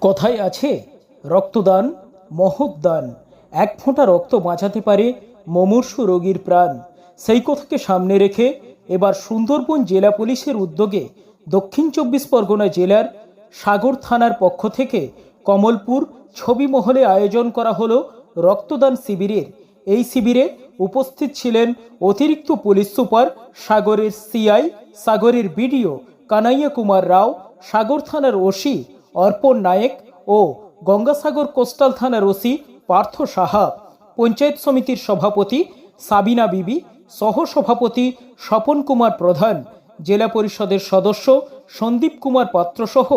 কথায় আছে রক্তদান মহৎ দান। এক ফোঁটা রক্ত বাঁচাতে পারে মুমূর্ষু রোগীর প্রাণ। সেই কথাকে সামনে রেখে এবার সুন্দরবন জেলা পুলিশের উদ্যোগে দক্ষিণ ২৪ পরগনা জেলার সাগর থানার পক্ষ থেকে কমলপুর ছবি মহলে আয়োজন করা হলো রক্তদান শিবিরের। এই শিবিরে উপস্থিত ছিলেন অতিরিক্ত পুলিশ সুপার সাগরের সিআই, সাগরের বিডিও কানাইয়া কুমার রাও, সাগর থানার ওসি অর্পণ নায়েক ও গঙ্গাসাগর কোস্টাল থানার ওসি পার্থ সাহা, পঞ্চায়েত সমিতির সভাপতি সাবিনা বিবি, সহসভাপতি স্বপন কুমার প্রধান, জেলা পরিষদের সদস্য সন্দীপ কুমার পাত্র সহ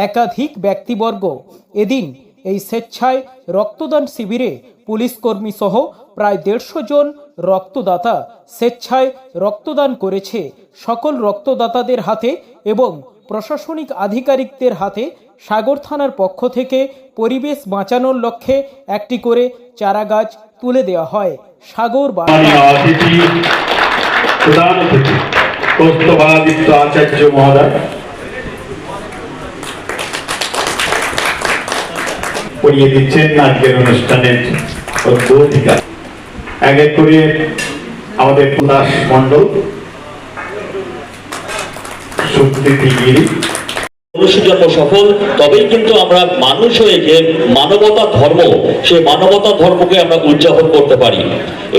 একাধিক ব্যক্তিবর্গ এদিন এই স্বেচ্ছায় রক্তদান শিবিরে পুলিশ কর্মী সহ প্রায় ১৫০ জন রক্তদাতা স্বেচ্ছায় রক্তদান করেছে। সকল রক্তদাতাদের হাতে এবং প্রশাসনিক আধিকারিকদের হাতে সাগর থানার পক্ষ থেকে পরিবেশ বাঁচানোর লক্ষ্যে একটি করে চারা গাছ তুলে দেওয়া হয়। সাগর আচার্য মহোদয় পড়িয়ে দিচ্ছেন আজকের অনুষ্ঠানের অধিকার। এক এক করে আমাদের দাস মন্ডল, সুপ্রীতি গিরি মনুষ্যজন্ম সফল, তবেই কিন্তু আমরা মানুষ হয়ে যে মানবতা ধর্ম, সেই মানবতা ধর্মকে আমরা উদযাপন করতে পারি।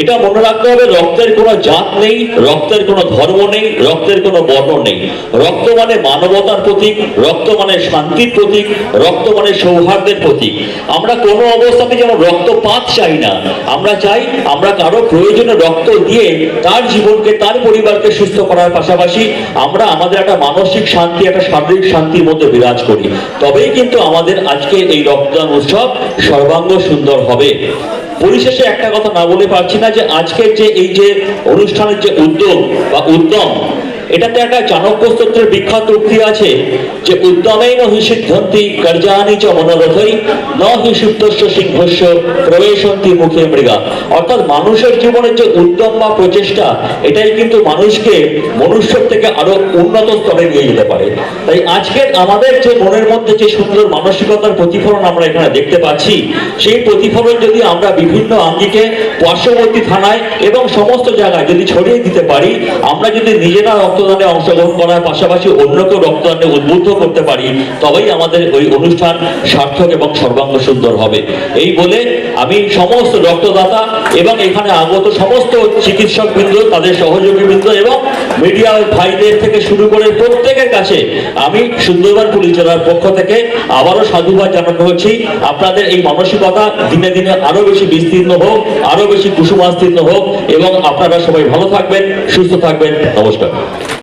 এটা মনে রাখতে হবে, রক্তের কোনো জাত নেই, রক্তের কোনো ধর্ম নেই, রক্তের কোনো বর্ণ নেই। রক্ত মানে মানবতার প্রতীক, রক্ত মানে শান্তির প্রতীক, রক্ত মানে সৌহার্দ্যের প্রতীক। আমরা কোনো অবস্থাতে যেমন রক্তপাত চাই না, আমরা চাই আমরা কারো প্রয়োজনে রক্ত দিয়ে তার জীবনকে, তার পরিবারকে সুস্থ করার পাশাপাশি আমরা আমাদের একটা মানসিক শান্তি, একটা শারীরিক শান্তির মধ্যে বিরাজ করি। তবেই কিন্তু আমাদের আজকে এই রক্তদান উৎসব সর্বাঙ্গ সুন্দর হবে। পরিশেষে একটা কথা না বলে পারছি না যে আজকের যে এই যে অনুষ্ঠানের যে উদ্যোগ বা উদ্যম, এটাতে একটা চাণক্য স্তোত্রের বিখ্যাত উক্তি আছে যে উদ্যমেন হি সিদ্ধন্তি কার্যানি চ মনোরথৈ ন হি সুপ্তস্য সিংহস্য প্রবেশন্তি মুখে মৃগা। অর্থাৎ মানুষের জীবনের যে উদ্যম বা প্রচেষ্টা, এটাই কিন্তু মানুষকে মনুষ্য থেকে আরো উন্নত স্তরে নিয়ে যেতে পারে। তাই আজকের আমাদের যে মনের মধ্যে যে সুন্দর মানসিকতার প্রতিফলন আমরা এখানে দেখতে পাচ্ছি, সেই প্রতিফলন যদি আমরা বিভিন্ন আঙ্গিকে পার্শ্ববর্তী থানায় এবং সমস্ত জায়গায় যদি ছড়িয়ে দিতে পারি, আমরা যদি নিজেরা রক্তদানে অংশগ্রহণ করার পাশাপাশি অন্যকেও রক্তদানে উদ্বুদ্ধ করতে পারি, তবেই আমাদের ওই অনুষ্ঠান সার্থক এবং সর্বাঙ্গ সুন্দর হবে। এই বলে আমি সমস্ত রক্তদাতা এবং এখানে আগত সমস্ত চিকিৎসক বৃন্দ, তাদের সহযোগী বৃন্দ এবং মিডিয়া ভাইদের থেকে শুরু করে প্রত্যেকের কাছে আমি সুন্দরবন পুলিশ জেলার পক্ষ থেকে আবারও সাধুবাদ জানানো হচ্ছি। আপনাদের এই মানসিকতা দিনে দিনে আরো বেশি বিস্তীর্ণ হোক, আরো বেশি কুসুমাস্তীর্ণ হোক এবং আপনারা সবাই ভালো থাকবেন, সুস্থ থাকবেন। নমস্কার।